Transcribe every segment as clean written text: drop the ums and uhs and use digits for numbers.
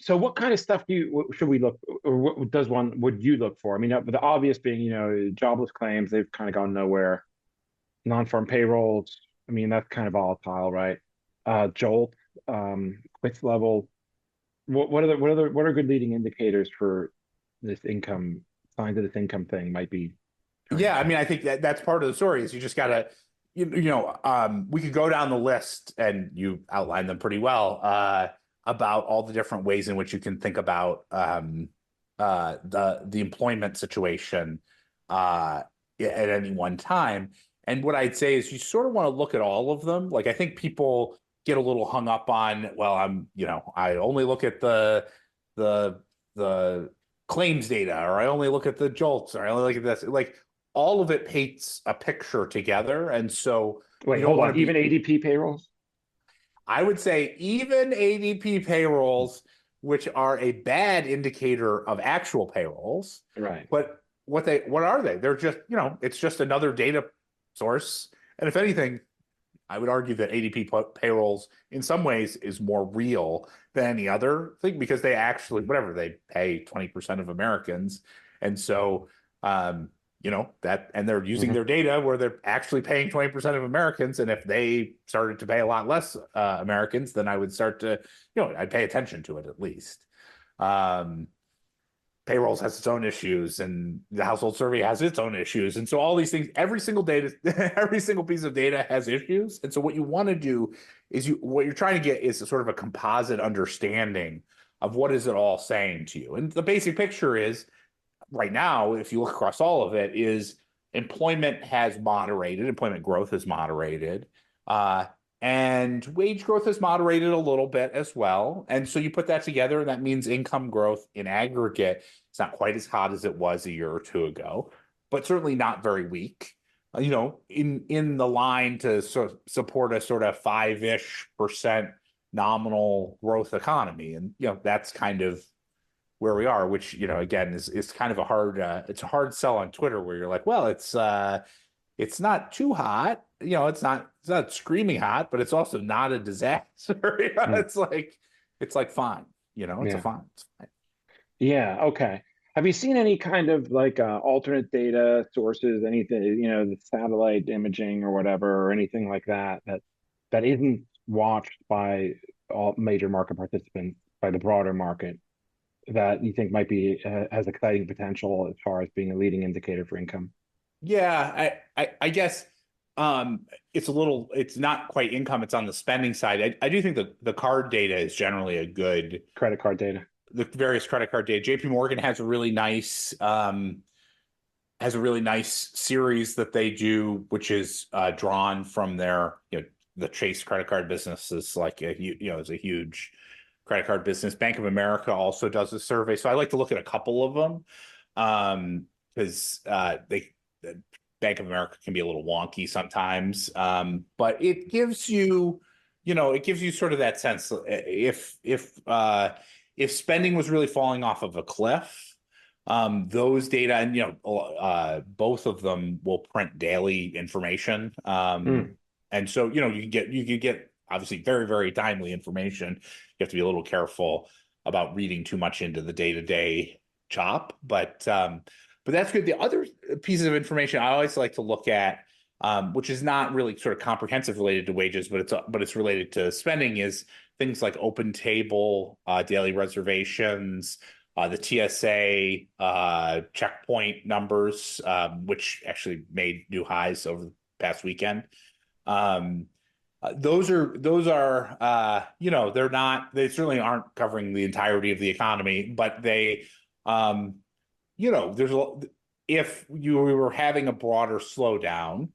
So what kind of stuff should we look, or what would you look for? I mean, the obvious being, jobless claims, they've kind of gone nowhere. Non-farm payrolls, I mean, that's kind of volatile, right? JOLT, quits level. What are good leading indicators for this income, signs of this income thing might be turning? Yeah, I mean, I think that's part of the story is you just gotta, we could go down the list and you outlined them pretty well, about all the different ways in which you can think about the employment situation at any one time. And what I'd say is you sort of want to look at all of them. Like I think people get a little hung up on, well, I only look at the the claims data, or I only look at the JOLTS, or I only look at this. Like all of it paints a picture together. And so you Wait, don't hold want on. to Even be, ADP payrolls? I would say even ADP payrolls, which are a bad indicator of actual payrolls, Right. but what are they? They're just, it's just another data source. And if anything, I would argue that ADP payrolls in some ways is more real than any other thing because they actually, whatever, they pay 20% of Americans. And so, and they're using Hmm. their data where they're actually paying 20% of Americans. And if they started to pay a lot less Americans, then I would start to, I'd pay attention to it at least. Um, Payrolls has its own issues and the household survey has its own issues. And so all these things, every single data, every single piece of data has issues. And so what you want to do is what you're trying to get is a sort of a composite understanding of what is it all saying to you. And the basic picture is right now, if you look across all of it, is employment has moderated, employment growth has moderated. And wage growth has moderated a little bit as well. And so you put that together, and that means income growth in aggregate, it's not quite as hot as it was a year or two ago, but certainly not very weak. In the line to sort of support a sort of 5-ish% nominal growth economy. And that's kind of where we are, which again is kind of it's a hard sell on Twitter where you're like, well, it's not too hot. It's not screaming hot, but it's also not a disaster. Mm. It's like fine. It's a Yeah. fine. It's fine. Yeah. Okay. Have you seen any kind of like alternate data sources, anything, the satellite imaging or whatever, or anything like that isn't watched by all major market participants, by the broader market, that you think might be has exciting potential as far as being a leading indicator for income? Yeah, I guess it's not quite income, it's on the spending side. I do think the card data is generally a good Credit card data. the various credit card data. JP Morgan has a really nice series that they do, which is drawn from their, the Chase credit card business is like is a huge credit card business. Bank of America also does a survey, so I like to look at a couple of them because they Bank of America can be a little wonky sometimes, but it gives you sort of that sense if spending was really falling off of a cliff. Those data, and both of them will print daily information. Mm. And so you could get obviously very, very timely information. You have to be a little careful about reading too much into the day-to-day chop, but that's good. The other pieces of information I always like to look at, which is not really sort of comprehensive related to wages, but it's related to spending, is things like OpenTable, daily reservations, the TSA checkpoint numbers, which actually made new highs over the past weekend. They certainly aren't covering the entirety of the economy, but they, there's if you were having a broader slowdown,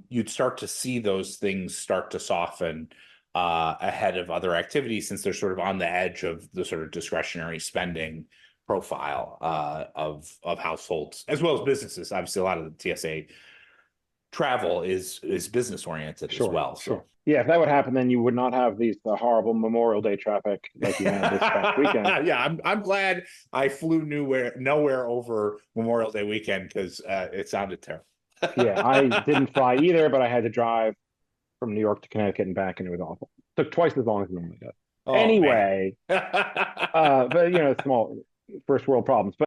you'd start to see those things start to soften ahead of other activities, since they're sort of on the edge of the sort of discretionary spending profile of households as well as businesses. Obviously, a lot of the TSA travel is business oriented as Sure, well. sure. So Yeah, if that would happen, then you would not have these the horrible Memorial Day traffic like you had this past weekend. yeah, I'm glad I flew nowhere over Memorial Day weekend because it sounded terrible. Yeah, I didn't fly either, but I had to drive from New York to Connecticut and back, and it was awful. Took twice as long as it normally does. Oh, man. Anyway, but small first world problems. But